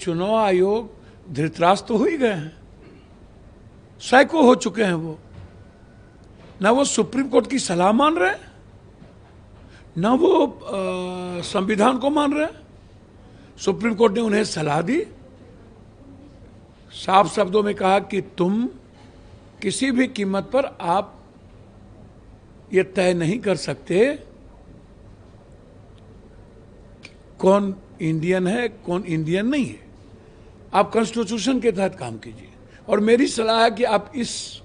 चुनाव आयोग धृतराष्ट्र तो हो ही गए हैं, सैकड़ों हो चुके हैं वो। ना वो सुप्रीम कोर्ट की सलाह मान रहे हैं, ना वो संविधान को मान रहे हैं। सुप्रीम कोर्ट ने उन्हें सलाह दी, साफ शब्दों में कहा कि तुम किसी भी कीमत पर आप ये तय नहीं कर सकते कौन इंडियन है कौन इंडियन नहीं है, आप कॉन्स्टिट्यूशन के तहत काम कीजिए। और मेरी सलाह है कि आप इस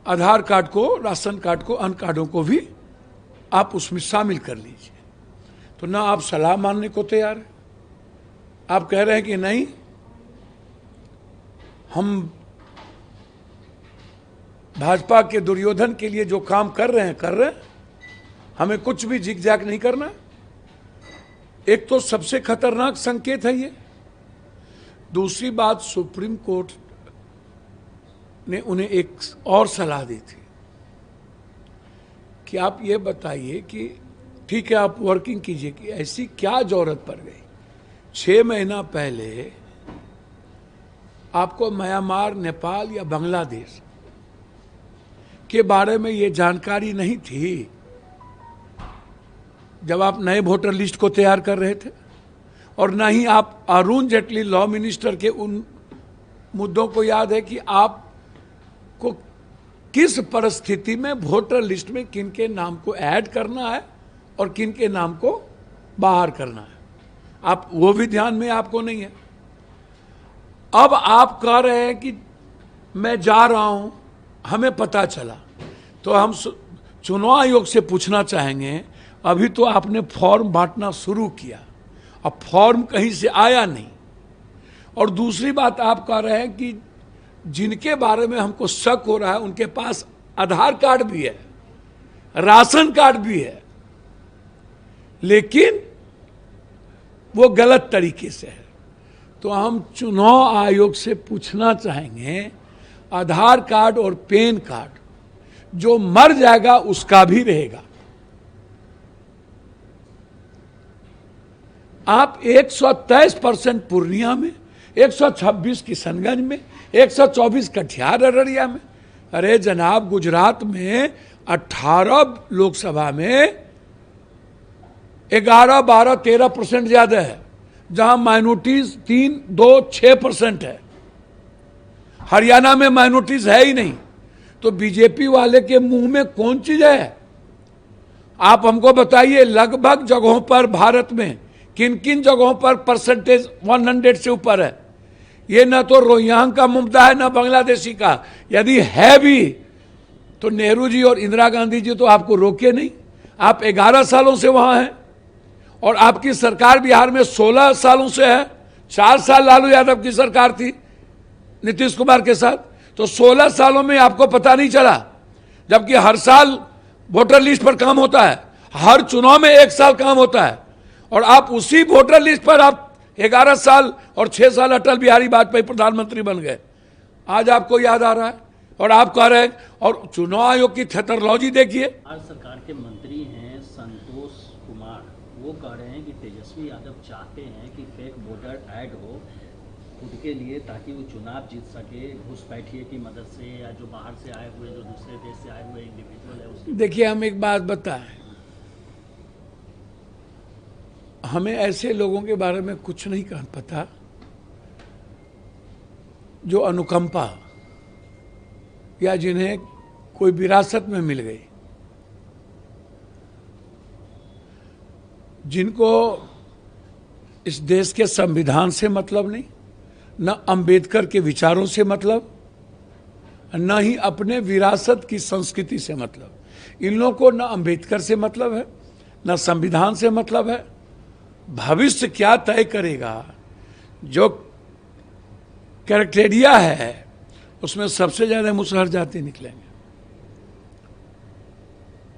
आधार कार्ड को, राशन कार्ड को, अन्य कार्डों को भी आप उसमें शामिल कर लीजिए। तो ना आप सलाह मानने को तैयार है, आप कह रहे हैं कि नहीं हम भाजपा के दुर्योधन के लिए जो काम कर रहे हैं, हमें कुछ भी जिग जैग नहीं करना। एक तो सबसे खतरनाक संकेत है ये। दूसरी बात, सुप्रीम कोर्ट ने उन्हें एक और सलाह दी थी कि आप ये बताइए कि ठीक है आप वर्किंग कीजिए कि ऐसी क्या जरूरत पड़ गई 6 महीना पहले आपको म्यांमार, नेपाल या बांग्लादेश के बारे में ये जानकारी नहीं थी जब आप नए वोटर लिस्ट को तैयार कर रहे थे, और ना ही आप अरुण जेटली लॉ मिनिस्टर के उन मुद्दों को याद है कि आपको किस परिस्थिति में वोटर लिस्ट में किन के नाम को ऐड करना है और किन के नाम को बाहर करना है, आप वो भी ध्यान में आपको नहीं है। अब आप कह रहे हैं कि मैं जा रहा हूं, हमें पता चला। तो हम चुनाव आयोग से पूछना चाहेंगे, अभी तो आपने फॉर्म बांटना शुरू किया, अब फॉर्म कहीं से आया नहीं। और दूसरी बात आप कह रहे हैं कि जिनके बारे में हमको शक हो रहा है उनके पास आधार कार्ड भी है, राशन कार्ड भी है, लेकिन वो गलत तरीके से है। तो हम चुनाव आयोग से पूछना चाहेंगे, आधार कार्ड और पैन कार्ड जो मर जाएगा उसका भी रहेगा। आप 123% पूर्णिया में, 126 किशनगंज में, 124 कटिहार अररिया में। अरे जनाब, गुजरात में 18 लोकसभा में 11, 12, 13% ज्यादा है, जहां माइनॉरिटीज 3, 2, 6% है। हरियाणा में माइनॉरिटीज है ही नहीं। तो बीजेपी वाले के मुंह में कौन चीज है? आप हमको बताइए, लगभग जगहों पर भारत में किन किन जगहों पर परसेंटेज 100 से ऊपर है। ये ना तो रोहिंग्या का मुद्दा है ना बांग्लादेशी का। यदि है भी तो नेहरू जी और इंदिरा गांधी जी तो आपको रोके नहीं। आप 11 सालों से वहां हैं और आपकी सरकार बिहार में 16 सालों से है। 4 साल लालू यादव की सरकार थी नीतीश कुमार के साथ, तो 16 सालों में आपको पता नहीं चला, जबकि हर साल वोटर लिस्ट पर काम होता है, हर चुनाव में 1 साल काम होता है, और आप उसी वोटर लिस्ट पर आप 11 साल और 6 साल अटल बिहारी वाजपेयी प्रधानमंत्री बन गए। आज आपको याद आ रहा है और आप कह रहे हैं। और चुनाव आयोग की थेटरोलॉजी देखिए। आज सरकार के मंत्री हैं संतोष कुमार, वो कह रहे हैं कि तेजस्वी यादव चाहते हैं कि फेक वोटर ऐड हो खुद के लिए, ताकि वो चुनाव जीत सके घुसपैठिए की मदद से, या जो बाहर से आए हुए, जो दूसरे देश से आए हुए इंडिविजुअल है उसकी। देखिए, हम एक बात बताएं, हमें ऐसे लोगों के बारे में कुछ नहीं पता जो अनुकंपा या जिन्हें कोई विरासत में मिल गई, जिनको इस देश के संविधान से मतलब नहीं, न अंबेडकर के विचारों से मतलब, न ही अपने विरासत की संस्कृति से मतलब। इन लोगों को न अंबेडकर से मतलब है, न संविधान से मतलब है। भविष्य क्या तय करेगा, जो क्राइटेरिया है उसमें सबसे ज्यादा मुसहर जाति निकलेंगे।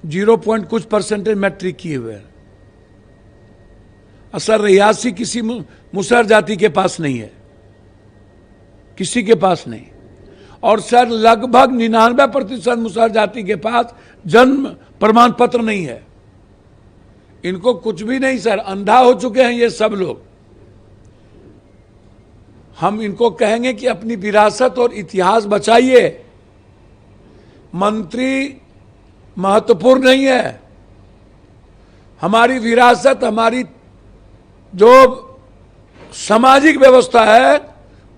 0 कुछ परसेंटेज मैट्रिक किए हुए हैं। असर रियासी किसी मुसहर जाति के पास नहीं है, किसी के पास नहीं। और सर लगभग 99% मुसहर जाति के पास जन्म प्रमाण पत्र नहीं है। इनको कुछ भी नहीं सर, अंधा हो चुके हैं ये सब लोग। हम इनको कहेंगे कि अपनी विरासत और इतिहास बचाइए। मंत्री महत्वपूर्ण नहीं है, हमारी विरासत, हमारी जो सामाजिक व्यवस्था है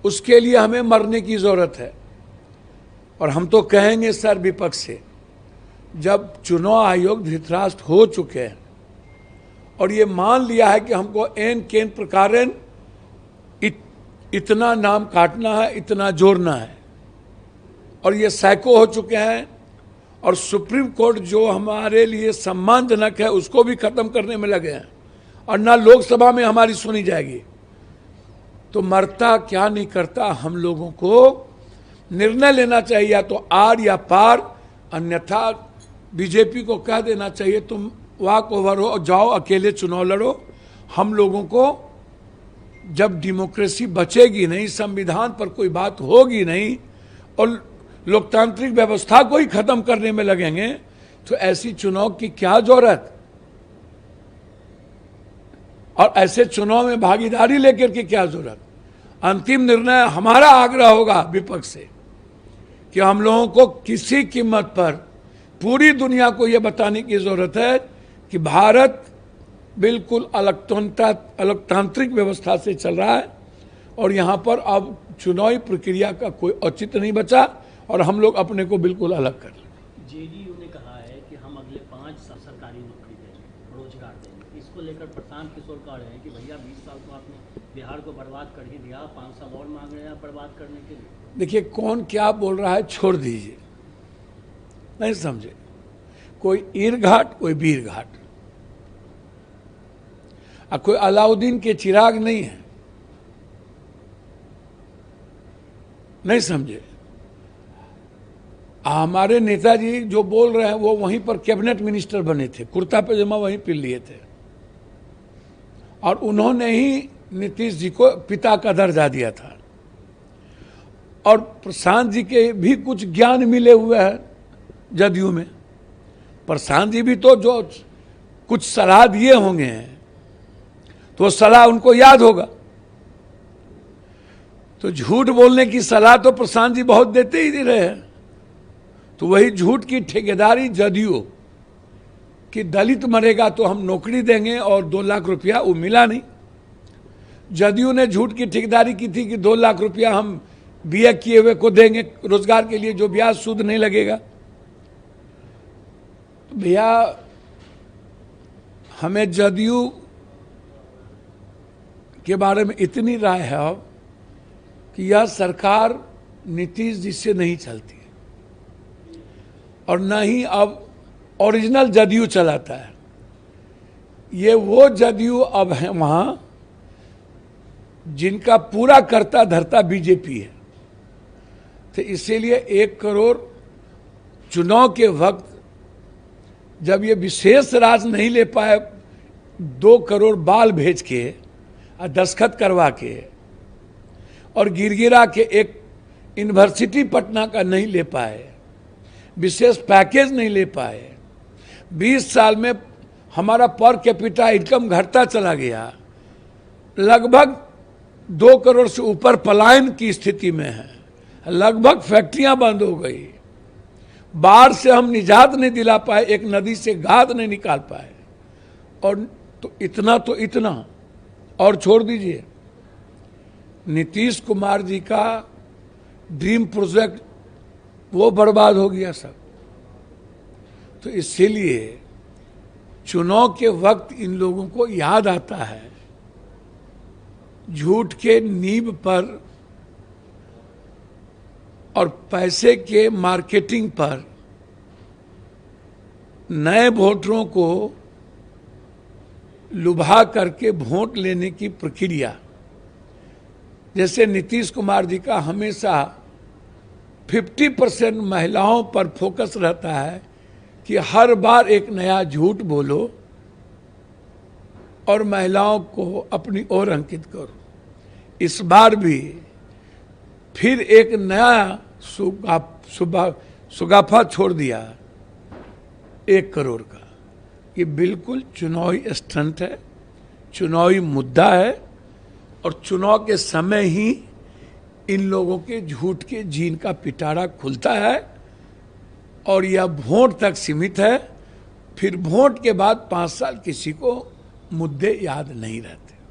उसके लिए हमें मरने की जरूरत है। और हम तो कहेंगे सर विपक्ष से, जब चुनाव आयोग धृतराष्ट्र हो चुके हैं और ये मान लिया है कि हमको एन केन प्रकारेण इतना नाम काटना है, इतना जोड़ना है, और ये सैकड़ों हो चुके हैं, और सुप्रीम कोर्ट जो हमारे लिए सम्मानजनक है उसको भी खत्म करने में लगे हैं, और ना लोकसभा में हमारी सुनी जाएगी, तो मरता क्या नहीं करता। हम लोगों को निर्णय लेना चाहिए, या तो आर या पार, अन्यथा बीजेपी को कह देना चाहिए तुम वॉक ओवर हो और जाओ अकेले चुनाव लड़ो। हम लोगों को जब डेमोक्रेसी बचेगी नहीं, संविधान पर कोई बात होगी नहीं, और लोकतांत्रिक व्यवस्था को ही खत्म करने में लगेंगे, तो ऐसी चुनाव की क्या जरूरत, और ऐसे चुनाव में भागीदारी लेकर के क्या जरूरत। अंतिम निर्णय हमारा आग्रह होगा विपक्ष से कि हम लोगों को किसी कीमत पर पूरी दुनिया को यह बताने की जरूरत है कि भारत बिल्कुल अलगतांत्रिक व्यवस्था से चल रहा है, और यहाँ पर अब चुनावी प्रक्रिया का कोई औचित्य नहीं बचा, और हम लोग अपने को बिल्कुल अलग कर लें। जेडीयू ने कहा है कि हम अगले 5 साल सरकारी नौकरी देंगे, रोजगार देंगे। इसको लेकर प्रशांत किशोर कह रहे हैं कि भैया 20 साल तो आपने बिहार को बर्बाद कर ही दिया, 5 साल और मांग रहे हैं बर्बाद करने के लिए। देखिए कौन क्या बोल रहा है छोड़ दीजिए, नहीं समझे। कोई ईर घाट, कोई वीर घाट, और कोई अलाउद्दीन के चिराग नहीं है, नहीं समझे। हमारे नेताजी जो बोल रहे हैं वो वहीं पर कैबिनेट मिनिस्टर बने थे, कुर्ता पैजामा वहीं पहन लिए थे, और उन्होंने ही नीतीश जी को पिता का दर्जा दिया था। और प्रशांत जी के भी कुछ ज्ञान मिले हुए हैं जदयू में। प्रशांत जी भी तो जो कुछ सलाह दिए होंगे तो सलाह उनको याद होगा। तो झूठ बोलने की सलाह तो प्रशांत जी बहुत देते ही रहे हैं, तो वही झूठ की ठेकेदारी जदयू कि दलित मरेगा तो हम नौकरी देंगे, और 2 लाख रुपया वो मिला नहीं। जदयू ने झूठ की ठेकेदारी की थी कि 2 लाख रुपया हम बीए किए हुए को देंगे रोजगार के लिए, जो ब्याज सूद नहीं लगेगा। तो भैया हमें जदयू के बारे में इतनी राय है अब कि यह सरकार नीतीश जी से नहीं चलती है, और न ही अब ओरिजिनल जदयू चलाता है। ये वो जदयू अब है वहां जिनका पूरा करता धरता बीजेपी है। तो इसीलिए 1 करोड़ चुनाव के वक्त जब ये विशेष राज नहीं ले पाए, 2 करोड़ बाल भेज के और दस्तखत करवा के, और गिरगिरा के एक यूनिवर्सिटी पटना का नहीं ले पाए, विशेष पैकेज नहीं ले पाए, 20 साल में हमारा पर कैपिटा इनकम घटता चला गया, लगभग 2 करोड़ से ऊपर पलायन की स्थिति में है, लगभग फैक्ट्रियां बंद हो गई, बाढ़ से हम निजात नहीं दिला पाए, एक नदी से गाद नहीं निकाल पाए, और तो इतना और छोड़ दीजिए नीतीश कुमार जी का ड्रीम प्रोजेक्ट वो बर्बाद हो गया सब। तो इसीलिए चुनाव के वक्त इन लोगों को याद आता है झूठ के नींव पर और पैसे के मार्केटिंग पर नए वोटरों को लुभा करके वोट लेने की प्रक्रिया। जैसे नीतीश कुमार जी का हमेशा 50% महिलाओं पर फोकस रहता है कि हर बार एक नया झूठ बोलो और महिलाओं को अपनी ओर अंकित करो। इस बार भी फिर एक नया सुगाफा छोड़ दिया 1 करोड़ का। ये बिल्कुल चुनावी स्टंट है, चुनावी मुद्दा है, और चुनाव के समय ही इन लोगों के झूठ के जीन का पिटारा खुलता है और यह वोट तक सीमित है। फिर वोट के बाद 5 साल किसी को मुद्दे याद नहीं रहते।